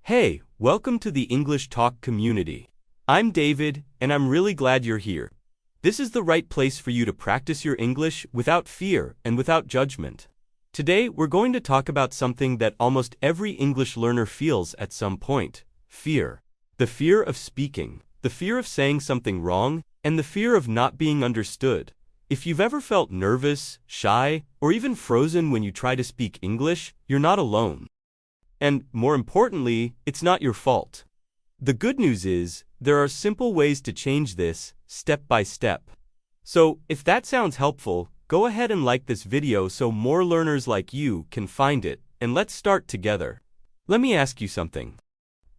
Hey, welcome to the English Talk community. I'm David, and I'm really glad you're here. This is the right place for you to practice your English without fear and without judgment. Today, we're going to talk about something that almost every English learner feels at some point: fear. The fear of speaking, the fear of saying something wrong, and the fear of not being understood. If you've ever felt nervous, shy, or even frozen when you try to speak English, you're not alone. And, more importantly, it's not your fault. The good news is, there are simple ways to change this, step by step. So, if that sounds helpful, go ahead and like this video so more learners like you can find it, and let's start together. Let me ask you something.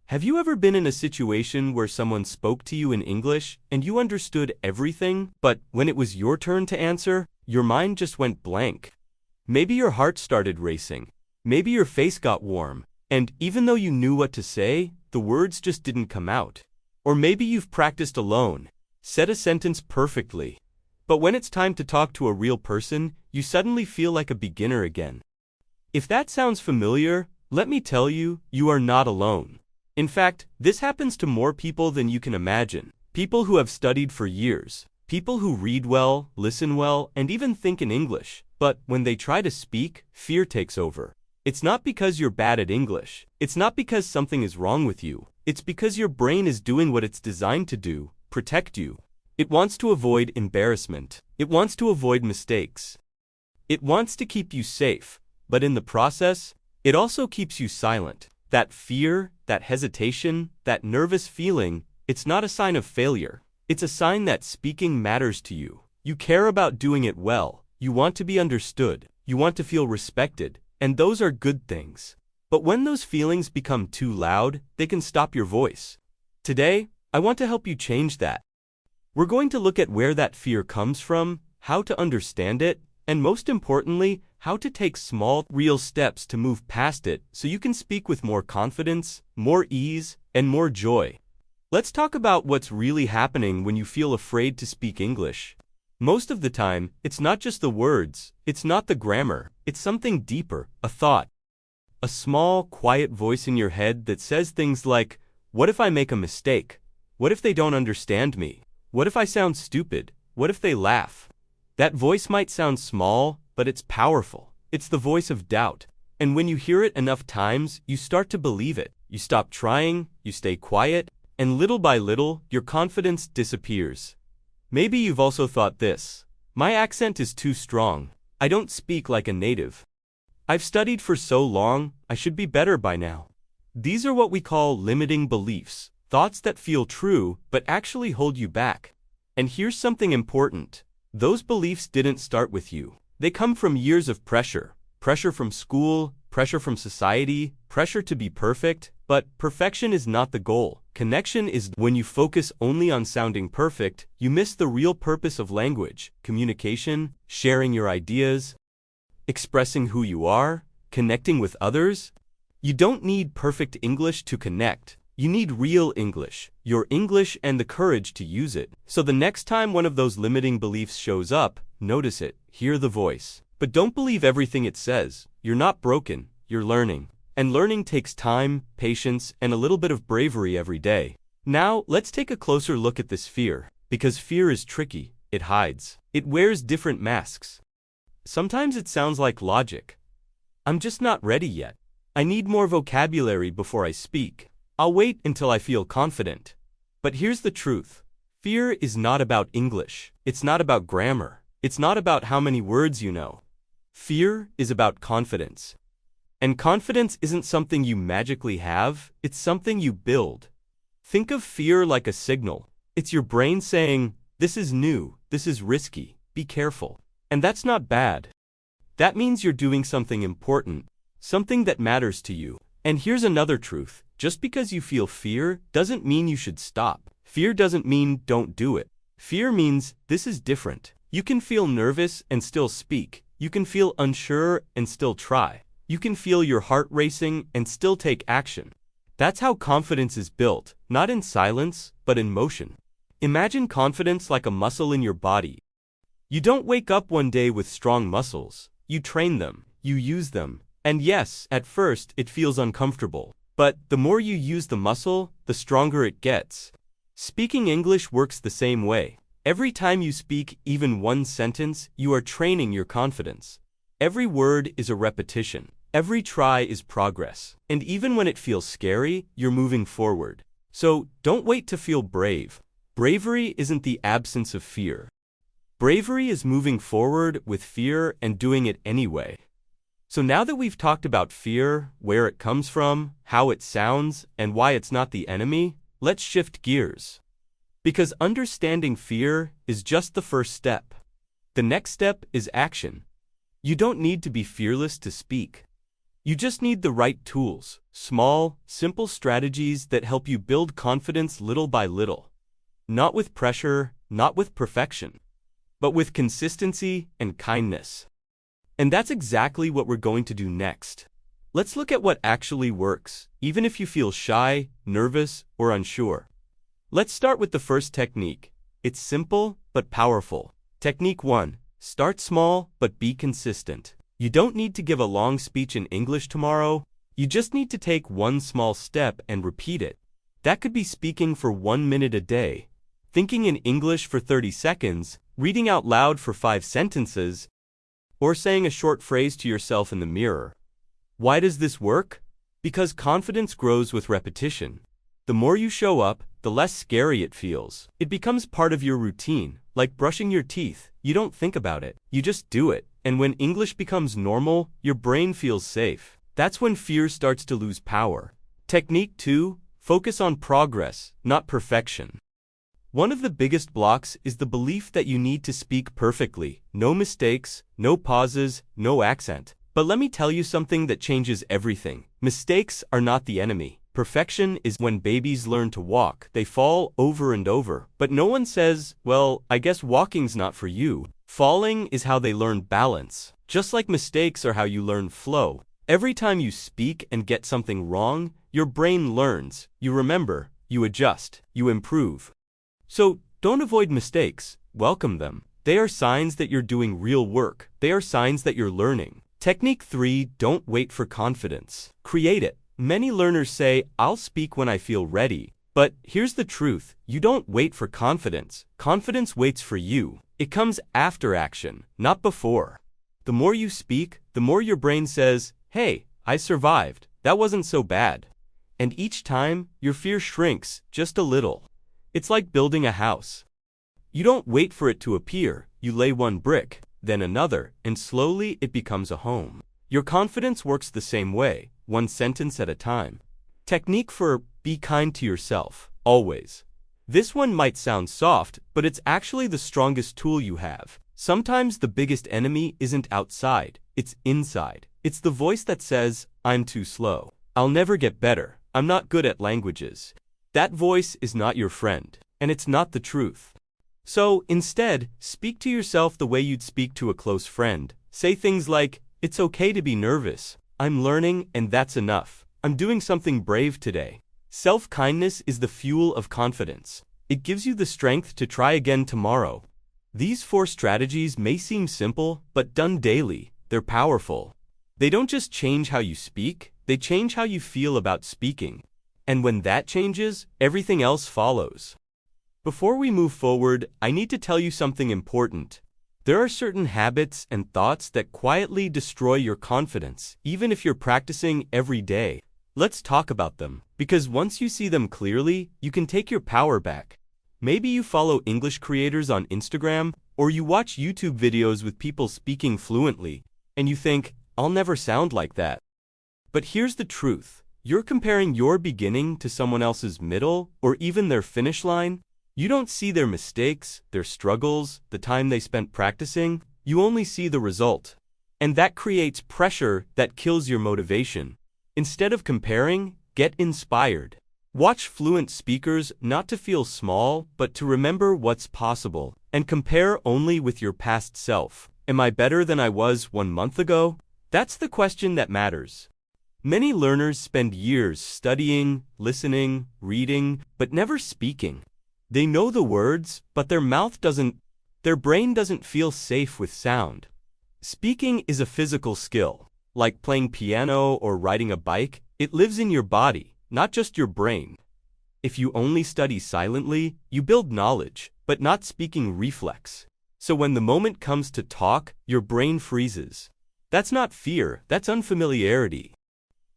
Have you ever been in a situation where someone spoke to you in English and you understood everything, but when it was your turn to answer, your mind just went blank? Maybe your heart started racing. Maybe your face got warm, and even though you knew what to say, the words just didn't come out. Or maybe you've practiced alone, said a sentence perfectly, but when it's time to talk to a real person, you suddenly feel like a beginner again. If that sounds familiar, let me tell you, you are not alone. In fact, this happens to more people than you can imagine. People who have studied for years, people who read well, listen well, and even think in English, but when they try to speak, fear takes over. It's not because you're bad at English. It's not because something is wrong with you. It's because your brain is doing what it's designed to do: protect you. It wants to avoid embarrassment. It wants to avoid mistakes. It wants to keep you safe, but in the process, it also keeps you silent. That fear, that hesitation, that nervous feeling, it's not a sign of failure. It's a sign that speaking matters to you. You care about doing it well. You want to be understood. You want to feel respected. And those are good things. But when those feelings become too loud, they can stop your voice. Today, I want to help you change that. We're going to look at where that fear comes from, how to understand it, and most importantly, how to take small, real steps to move past it so you can speak with more confidence, more ease, and more joy. Let's talk about what's really happening when you feel afraid to speak English. Most of the time, it's not just the words, it's not the grammar, it's something deeper, a thought. A small, quiet voice in your head that says things like, what if I make a mistake? What if they don't understand me? What if I sound stupid? What if they laugh? That voice might sound small, but it's powerful. It's the voice of doubt. And when you hear it enough times, you start to believe it. You stop trying, you stay quiet, and little by little, your confidence disappears. Maybe you've also thought this: my accent is too strong. I don't speak like a native. I've studied for so long, I should be better by now. These are what we call limiting beliefs, thoughts that feel true but actually hold you back. And here's something important. Those beliefs didn't start with you. They come from years of pressure. Pressure from school, pressure from society, pressure to be perfect. But perfection is not the goal. Connection is. When you focus only on sounding perfect, you miss the real purpose of language: communication, sharing your ideas, expressing who you are, connecting with others. You don't need perfect English to connect. You need real English, your English, and the courage to use it. So the next time one of those limiting beliefs shows up, notice it, hear the voice. But don't believe everything it says. You're not broken, you're learning. And learning takes time, patience, and a little bit of bravery every day. Now, let's take a closer look at this fear. Because fear is tricky, it hides. It wears different masks. Sometimes it sounds like logic. I'm just not ready yet. I need more vocabulary before I speak. I'll wait until I feel confident. But here's the truth. Fear is not about English. It's not about grammar. It's not about how many words you know. Fear is about confidence. And confidence isn't something you magically have, it's something you build. Think of fear like a signal. It's your brain saying, this is new, this is risky, be careful. And that's not bad. That means you're doing something important, something that matters to you. And here's another truth. Just because you feel fear doesn't mean you should stop. Fear doesn't mean don't do it. Fear means this is different. You can feel nervous and still speak. You can feel unsure and still try. You can feel your heart racing and still take action. That's how confidence is built, not in silence, but in motion. Imagine confidence like a muscle in your body. You don't wake up one day with strong muscles. You train them, you use them, and yes, at first it feels uncomfortable. But the more you use the muscle, the stronger it gets. Speaking English works the same way. Every time you speak even one sentence, you are training your confidence. Every word is a repetition. Every try is progress. And even when it feels scary, you're moving forward. So don't wait to feel brave. Bravery isn't the absence of fear. Bravery is moving forward with fear and doing it anyway. So now that we've talked about fear, where it comes from, how it sounds, and why it's not the enemy, let's shift gears. Because understanding fear is just the first step. The next step is action. You don't need to be fearless to speak. You just need the right tools, small, simple strategies that help you build confidence little by little. Not with pressure, not with perfection, but with consistency and kindness. And that's exactly what we're going to do next. Let's look at what actually works, even if you feel shy, nervous, or unsure. Let's start with the first technique. It's simple, but powerful. Technique 1. Start small, but be consistent. You don't need to give a long speech in English tomorrow. You just need to take one small step and repeat it. That could be speaking for 1 minute a day, thinking in English for 30 seconds, reading out loud for 5 sentences, or saying a short phrase to yourself in the mirror. Why does this work? Because confidence grows with repetition. The more you show up, the less scary it feels. It becomes part of your routine, like brushing your teeth. You don't think about it, you just do it. And when English becomes normal, your brain feels safe. That's when fear starts to lose power. Technique 2. Focus on progress, not perfection. One of the biggest blocks is the belief that you need to speak perfectly. No mistakes, no pauses, no accent. But let me tell you something that changes everything. Mistakes are not the enemy. Perfection is when babies learn to walk. They fall over and over. But no one says, well, I guess walking's not for you. Falling is how they learn balance. Just like mistakes are how you learn flow. Every time you speak and get something wrong, your brain learns. You remember, you adjust, you improve. So, don't avoid mistakes, welcome them. They are signs that you're doing real work. They are signs that you're learning. Technique 3. Don't wait for confidence. Create it. Many learners say, I'll speak when I feel ready. But here's the truth. You don't wait for confidence. Confidence waits for you. It comes after action, not before. The more you speak, the more your brain says, hey, I survived. That wasn't so bad. And each time, your fear shrinks just a little. It's like building a house. You don't wait for it to appear. You lay one brick, then another, and slowly it becomes a home. Your confidence works the same way, one sentence at a time. Technique 4. Be kind to yourself, always. This one might sound soft, but it's actually the strongest tool you have. Sometimes the biggest enemy isn't outside, it's inside. It's the voice that says, I'm too slow. I'll never get better. I'm not good at languages. That voice is not your friend, and it's not the truth. So, instead, speak to yourself the way you'd speak to a close friend. Say things like, it's okay to be nervous. I'm learning, and that's enough. I'm doing something brave today. Self-kindness is the fuel of confidence. It gives you the strength to try again tomorrow. These 4 strategies may seem simple, but done daily, they're powerful. They don't just change how you speak, they change how you feel about speaking. And when that changes, everything else follows. Before we move forward, I need to tell you something important. There are certain habits and thoughts that quietly destroy your confidence, even if you're practicing every day. Let's talk about them, because once you see them clearly, you can take your power back. Maybe you follow English creators on Instagram, or you watch YouTube videos with people speaking fluently, and you think, I'll never sound like that. But here's the truth. You're comparing your beginning to someone else's middle, or even their finish line. You don't see their mistakes, their struggles, the time they spent practicing. You only see the result. And that creates pressure that kills your motivation. Instead of comparing, get inspired. Watch fluent speakers not to feel small, but to remember what's possible. And compare only with your past self. Am I better than I was 1 month ago? That's the question that matters. Many learners spend years studying, listening, reading, but never speaking. They know the words, but their brain doesn't feel safe with sound. Speaking is a physical skill. Like playing piano or riding a bike, it lives in your body. not just your brain. If you only study silently, you build knowledge, but not speaking reflex. So when the moment comes to talk, your brain freezes. That's not fear, that's unfamiliarity.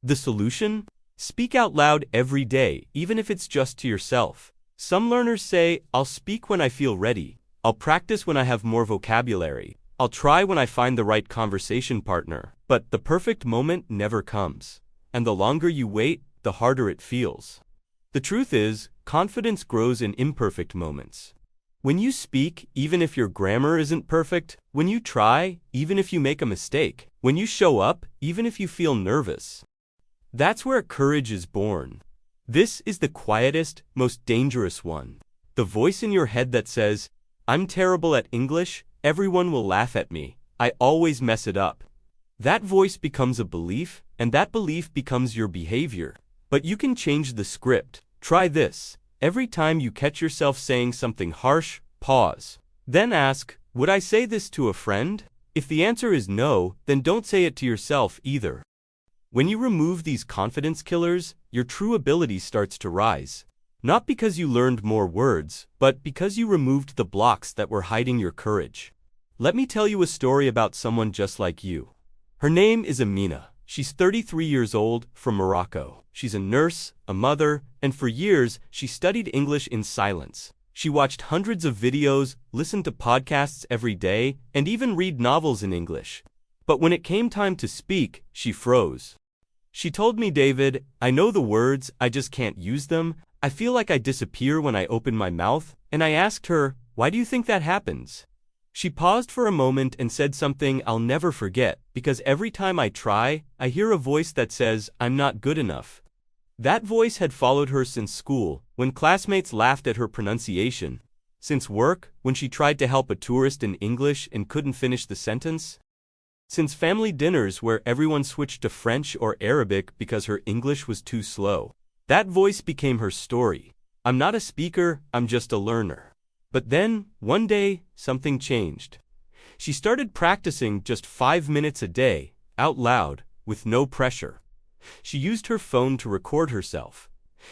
The solution? Speak out loud every day, even if it's just to yourself. Some learners say, I'll speak when I feel ready. I'll practice when I have more vocabulary. I'll try when I find the right conversation partner. But the perfect moment never comes. And the longer you wait, the harder it feels. The truth is, confidence grows in imperfect moments. When you speak, even if your grammar isn't perfect, when you try, even if you make a mistake, when you show up, even if you feel nervous, that's where courage is born. This is the quietest, most dangerous one. The voice in your head that says, I'm terrible at English, everyone will laugh at me, I always mess it up. That voice becomes a belief, and that belief becomes your behavior. But you can change the script. Try this. Every time you catch yourself saying something harsh, pause. Then ask, would I say this to a friend? If the answer is no, then don't say it to yourself either. When you remove these confidence killers, your true ability starts to rise. Not because you learned more words, but because you removed the blocks that were hiding your courage. Let me tell you a story about someone just like you. Her name is Amina. She's 33 years old, from Morocco. She's a nurse, a mother, and for years, she studied English in silence. She watched hundreds of videos, listened to podcasts every day, and even read novels in English. But when it came time to speak, she froze. She told me, David, I know the words, I just can't use them. I feel like I disappear when I open my mouth. And I asked her, why do you think that happens? She paused for a moment and said something I'll never forget, because every time I try, I hear a voice that says, I'm not good enough. That voice had followed her since school, when classmates laughed at her pronunciation. Since work, when she tried to help a tourist in English and couldn't finish the sentence. Since family dinners where everyone switched to French or Arabic because her English was too slow. That voice became her story. I'm not a speaker, I'm just a learner. But then, one day, something changed. She started practicing just 5 minutes a day, out loud, with no pressure. She used her phone to record herself.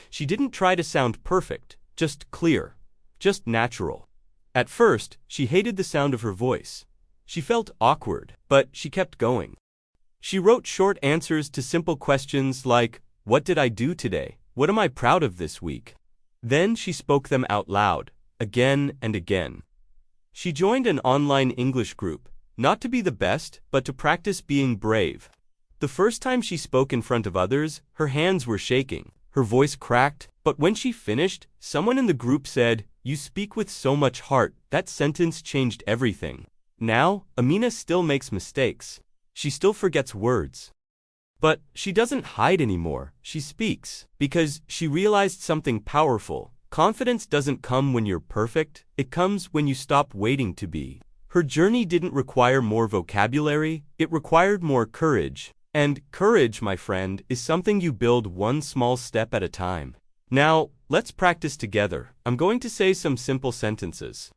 She didn't try to sound perfect, just clear, just natural. At first, she hated the sound of her voice. She felt awkward, but she kept going. She wrote short answers to simple questions like, what did I do today? What am I proud of this week? Then she spoke them out loud, again and again. She joined an online English group, not to be the best, but to practice being brave. The first time she spoke in front of others, her hands were shaking, her voice cracked, but when she finished, someone in the group said, you speak with so much heart, that sentence changed everything. Now, Amina still makes mistakes. She still forgets words. But she doesn't hide anymore, she speaks, because she realized something powerful. Confidence doesn't come when you're perfect, it comes when you stop waiting to be. Her journey didn't require more vocabulary, it required more courage. And courage, my friend, is something you build one small step at a time. Now, let's practice together. I'm going to say some simple sentences.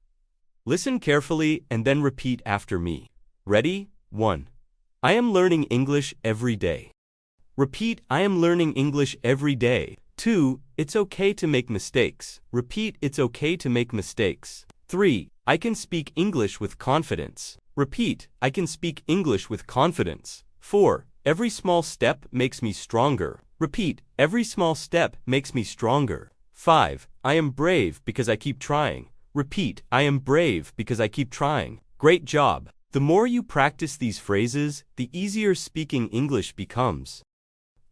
Listen carefully and then repeat after me. Ready? 1. I am learning English every day. Repeat, I am learning English every day. 2. It's okay to make mistakes. Repeat, it's okay to make mistakes. 3. I can speak English with confidence. Repeat, I can speak English with confidence. 4. Every small step makes me stronger. Repeat, every small step makes me stronger. 5. I am brave because I keep trying. Repeat, I am brave because I keep trying. Great job. The more you practice these phrases, the easier speaking English becomes.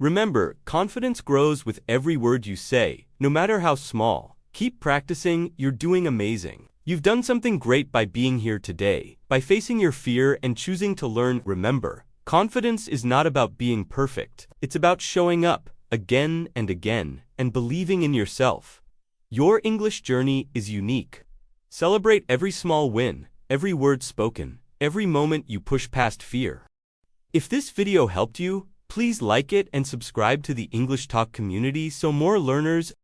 Remember, confidence grows with every word you say, no matter how small. Keep practicing, you're doing amazing. You've done something great by being here today, by facing your fear and choosing to learn. Remember, confidence is not about being perfect. It's about showing up, again and again, and believing in yourself. Your English journey is unique. Celebrate every small win, every word spoken, every moment you push past fear. If this video helped you, please like it and subscribe to the English Talk community so more learners